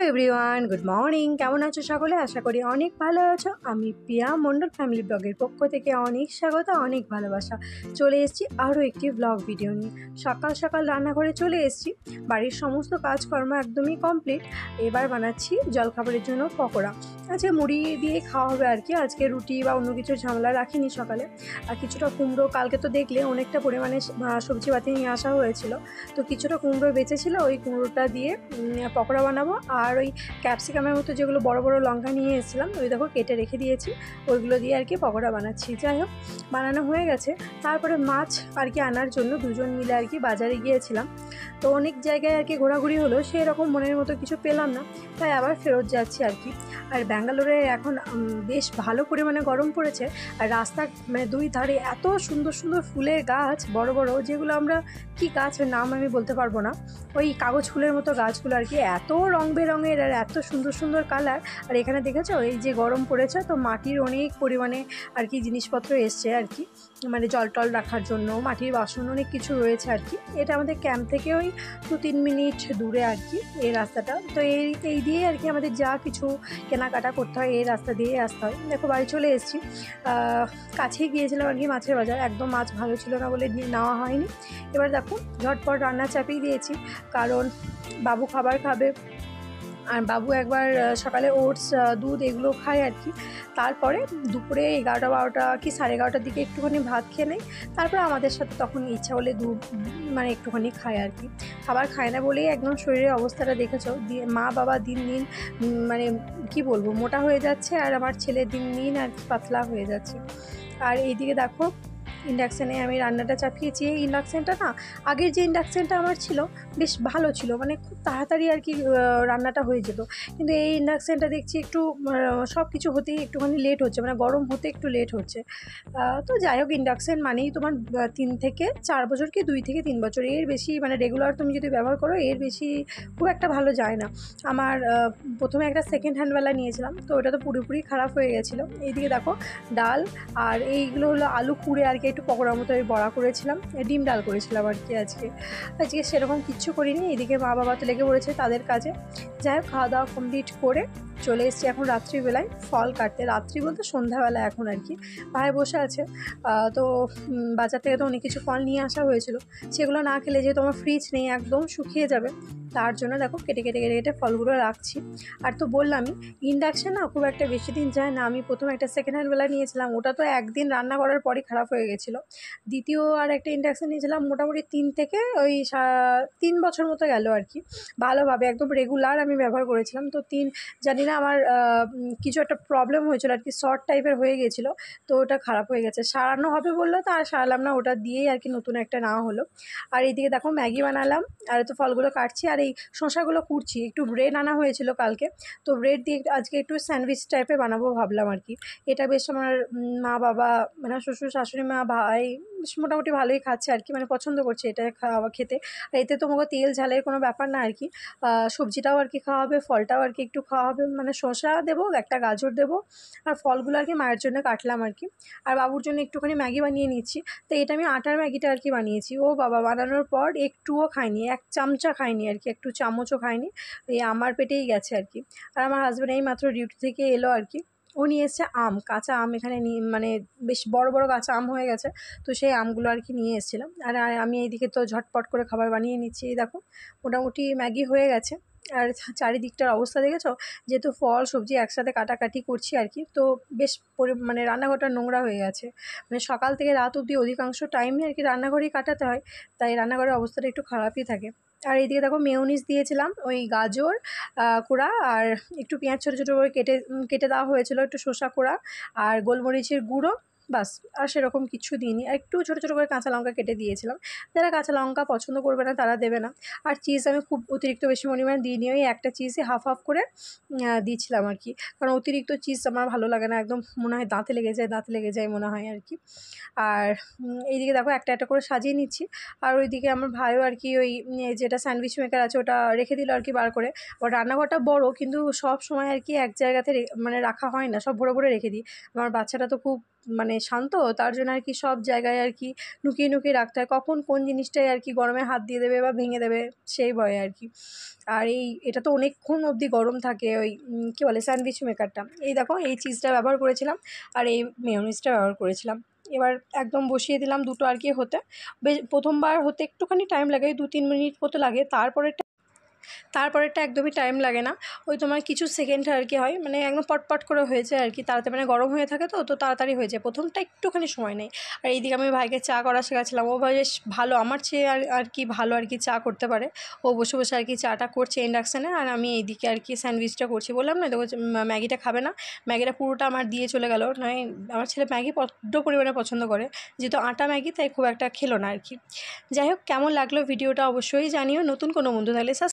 Everyone, good morning. কেমন আছো সকলে? আশা করি অনেক ভালো আছো। আমি প্রিয়া মণ্ডল ফ্যামিলি ব্লগের পক্ষ থেকে অনেক স্বাগত, অনেক ভালোবাসা। চলে এসেছি আরও একটি ব্লগ ভিডিও নিয়ে। সকাল সকাল রান্নাঘরে চলে এসেছি। বাড়ির সমস্ত কাজকর্ম একদমই কমপ্লিট। এবার বানাচ্ছি জলখাবারের জন্য পকোড়া। আজকে মুড়ি দিয়ে খাওয়া হবে আর কি। আজকে রুটি বা অন্য কিছু ঝামেলা রাখিনি সকালে। আর কিছুটা কুমড়ো, কালকে তো দেখলে অনেকটা পরিমাণে সবজিপাতি নিয়ে আসা হয়েছিল, তো কিছুটা কুমড়ো বেঁচেছিল, ওই কুমড়োটা দিয়ে পকোড়া বানাবো। আর ওই ক্যাপসিকামের মতো যেগুলো বড় বড় লঙ্কা নিয়ে এসেছিলাম, ওই দেখো কেটে রেখে দিয়েছি, ওইগুলো দিয়ে আর কি পকোড়া বানাচ্ছি। যাই হোক, বানানো হয়ে গেছে। তারপরে মাছ আর কি আনার জন্য দুজন মিলে আর কি বাজারে গিয়েছিলাম। তো অনেক জায়গায় আর কি ঘোরাঘুরি হলো, সেরকম মনের মতো কিছু পেলাম না, তাই আবার ফেরত যাচ্ছি আর কি। আর ব্যাঙ্গালোরে এখন বেশ ভালো পরিমাণে গরম পড়েছে। আর রাস্তার মানে দুই ধারে এত সুন্দর সুন্দর ফুলের গাছ, বড় বড়, যেগুলো আমরা কি গাছের নাম আমি বলতে পারবো না, ওই কাগজ ফুলের মতো গাছগুলো আর কি, এত রং বেরঙের আর এত সুন্দর সুন্দর কালার। আর এখানে দেখেছো এই যে গরম পড়েছে, তো মাটির অনেক পরিমাণে আর কি জিনিসপত্র এসছে আর কি, মানে জল টল রাখার জন্য মাটির বাসন অনেক কিছু রয়েছে আর কি। এটা আমাদের ক্যাম্প থেকে ওই 2-3 মিনিট দূরে আর কি এই রাস্তাটা। তো এই দিয়ে আর কি আমাদের যা কিছু কেনাকাটা করতে হয় এই রাস্তা দিয়ে আসতে হয়। দেখো বাড়ি চলে এসেছি। কাছেই গিয়েছিলাম আর কি মাছের বাজার, একদম মাছ ভালো ছিল না বলে নেওয়া হয়নি। এবার দেখো ঝটপট রান্না চাপিয়ে দিয়েছি, কারণ বাবু খাবার খাবে। আর বাবু একবার সকালে ওটস, দুধ এগুলো খায় আর কি। তারপরে দুপুরে 11টা-12টা কি 11:30টার দিকে একটুখানি ভাত খেয়ে নেয়। তারপরে আমাদের সাথে তখন ইচ্ছা হলে দুধ মানে একটুখানি খায় আর কি। খাবার খায় না বলেই একদম শরীরের অবস্থাটা দেখেছো। মা বাবা দিন দিন মানে কি বলবো, মোটা হয়ে যাচ্ছে, আর আমার ছেলে দিন দিন আর কি পাতলা হয়ে যাচ্ছে। আর এইদিকে দেখো ইন্ডাকশানে আমি রান্নাটা চাপিয়েছি। এই ইন্ডাকশানটা না, আগের যে ইন্ডাকশানটা আমার ছিল বেশ ভালো ছিল, মানে খুব তাড়াতাড়ি আর কি রান্নাটা হয়ে যেত। কিন্তু এই ইন্ডাকশানটা দেখছি একটু সব কিছু হতেই একটুখানি লেট হচ্ছে, মানে গরম হতে একটু লেট হচ্ছে। তো যাই হোক, ইন্ডাকশান মানেই তোমার 3 থেকে 4 বছর কি 2 থেকে 3 বছর, এর বেশি মানে রেগুলার তুমি যদি ব্যবহার করো এর বেশি খুব একটা ভালো যায় না। আমার প্রথমে একটা সেকেন্ড হ্যান্ডওয়ালা নিয়েছিলাম, তো ওটা তো পুরোপুরি খারাপ হয়ে গেছিলো। এইদিকে দেখো ডাল আর এইগুলো হলো আলু কুড়ে আর কি একটু পকোড়ার মতো আমি বড়া করেছিলাম, ডিম ডাল করেছিলাম আর কি। আজকে সেরকম কিচ্ছু করিনি। এদিকে মা বাবা তো লেগে পড়েছে তাদের কাজে। যাই হোক, খাওয়া দাওয়া কমপ্লিট করে চলে এসেছি এখন রাত্রিবেলায় ফল কাটতে। রাত্রি বলতে সন্ধ্যাবেলা এখন আর কি। ভাই বসে আছে। তো বাজার থেকে তো অনেক কিছু ফল নিয়ে আসা হয়েছিল, সেগুলো না খেলে যেহেতু আমার ফ্রিজ নেই, একদম শুকিয়ে যাবে, তার জন্য দেখো কেটে কেটে কেটে কেটে ফলগুলো রাখছি। আর তো বললামই, ইন্ডাকশান না খুব একটা বেশি দিন যায় না। আমি প্রথমে একটা সেকেন্ড হ্যান্ডওয়ালা নিয়েছিলাম, ওটা তো একদিন রান্না করার পরই খারাপ হয়ে গেছিলো। দ্বিতীয় আর একটা ইন্ডাকশান নিয়েছিলাম, মোটামুটি 3 থেকে ওই 3 বছর মতো গেল আর কি। ভালোভাবে একদম রেগুলার আমি ব্যবহার করেছিলাম। তো জানি না আমার কিছু একটা প্রবলেম হয়েছিল আর কি, শর্ট টাইপের হয়ে গেছিলো, তো ওটা খারাপ হয়ে গেছে। সারানো হবে বললো, তো আর সারালাম না, ওটা দিয়েই আর কি নতুন একটা নেওয়া হলো। আর এইদিকে দেখো ম্যাগি বানালাম, আর তো ফলগুলো কাটছি, আর এই শসাগুলো কুটছি। একটু ব্রেড আনা হয়েছিল কালকে, তো ব্রেড দিয়ে আজকে একটু স্যান্ডউইচ টাইপের বানাবো ভাবলাম আর কি। এটা বেশ আমার মা বাবা, মানে শ্বশুর শাশুড়ি মা ভাই বেশ মোটামুটি ভালোই খাচ্ছে আর কি, মানে পছন্দ করছে এটা খেতে। আর এতে তোমাকে তেল ঝালের কোনো ব্যাপার না আর কি। সবজিটাও আর কি খাওয়া হবে, ফলটাও আর কি একটু খাওয়া হবে, মানে শসা দেবো, একটা গাজর দেবো, আর ফলগুলো আর কি মায়ের জন্য কাটলাম আর কি। আর বাবুর জন্য একটুখানি ম্যাগি বানিয়ে নিচ্ছি। তো এটা আমি আটার ম্যাগিটা আর কি বানিয়েছি। ও বাবা বানানোর পর একটুও খায়নি, 1 চামচা খায়নি আর কি, একটু চামচও খায়নি। এই আমার পেটেই গেছে আর কি। আর আমার হাজব্যান্ড এই মাত্র ডিউটি থেকে এলো আর কি। ও নিয়ে এসছে আম, কাঁচা আম এখানে মানে বেশ বড় বড় কাঁচা আম হয়ে গেছে, তো সেই আমগুলো আর কি নিয়ে এসেছিলাম। আর আমি এইদিকে তো ঝটপট করে খাবার বানিয়ে নিচ্ছি। এই দেখো মোটামুটি ম্যাগি হয়ে গেছে। আর চারিদিকটার অবস্থা দেখেছো, যেহেতু ফল সবজি একসাথে কাটাকাটি করছি আর কি, তো বেশ মানে রান্নাঘরটা নোংরা হয়ে গেছে। মানে সকাল থেকে রাত অবধি অধিকাংশ টাইমই আর কি রান্নাঘরেই কাটাতে হয়, তাই রান্নাঘরের অবস্থাটা একটু খারাপই থাকে। আর এইদিকে দেখো মেয়োনিজ দিয়েছিলাম, ওই গাজর কোড়া আর একটু পেঁয়াজ ছোটো ছোটো করে কেটে কেটে দেওয়া হয়েছিল, একটু শসা কোড়া আর গোলমরিচের গুঁড়ো, বাস। আর সেরকম কিছু দিইনি। আর একটু ছোটো ছোটো করে কাঁচা লঙ্কা কেটে দিয়েছিলাম, যারা কাঁচা লঙ্কা পছন্দ করবে না তারা দেবে না। আর চিজ আমি খুব অতিরিক্ত বেশি পরিমাণে দিইনি, ওই একটা চিজই হাফ হাফ করে দিয়েছিলাম আর কি, কারণ অতিরিক্ত চিজ আমার ভালো লাগে না, একদম মনে হয় দাঁতে লেগে যায় মনে হয় আর কি। আর এইদিকে দেখো একটা একটা করে সাজিয়ে নিচ্ছি। আর ওইদিকে আমার ভাইও আর কি ওই যেটা স্যান্ডউইচ মেকার আছে ওটা রেখে দিল আর কি বার করে। ওর রান্নাঘরটা বড়, কিন্তু সব সময় আর কি এক জায়গাতে মানে রাখা হয় না, সব ভরে ভরে রেখে দিই। আমার বাচ্চাটা তো খুব মানে শান্ত, তার জন্য আর কি সব জায়গায় আর কি লুকিয়ে লুকিয়ে রাখতে হয়, কখন কোন জিনিসটায় আর কি গরমে হাত দিয়ে দেবে বা ভেঙে দেবে সেই ভয়ে আর কি। আর এটা তো অনেকক্ষণ অবধি গরম থাকে, ওই কী বলে স্যান্ডউইচ মেকারটা। এই দেখো এই চিজটা ব্যবহার করেছিলাম আর এই মেয়োনিজটা ব্যবহার করেছিলাম। এবার একদম বসিয়ে দিলাম দুটো আর কি হতে। প্রথমবার হতে একটুখানি টাইম লাগে, 2-3 মিনিট মতো লাগে। তারপরেরটা একদমই টাইম লাগে না, ওই তোমার কিছু সেকেন্ড আর কি হয়, মানে একদম পটপট করে হয়ে যায় আর কি, তাড়াতাড়ি মানে গরম হয়ে থাকে তো তাড়াতাড়ি হয়ে যায়। প্রথমটা একটুখানি সময় নেয়। আর এইদিকে আমি ভাইকে চা করা শেখাচ্ছিলাম, ও বেশ ভালো, আমার চেয়ে আর কি ভালো আর কি চা করতে পারে। ও বসে বসে আর কি চাটা করছে ইন্ডাকশানে, আর আমি এইদিকে আর কি স্যান্ডউইচটা করছি। বললাম না দেখো ম্যাগিটা খাবে না, ম্যাগিটা পুরোটা আমার দিয়ে চলে গেল। নয় আমার ছেলে ম্যাগি বড্ড পরিমাণে পছন্দ করে, যেহেতু আটা ম্যাগি তাই খুব একটা খেলো না আর কি। যাই হোক, কেমন লাগলো ভিডিওটা অবশ্যই জানিও। নতুন কোনো বন্ধু থাকলে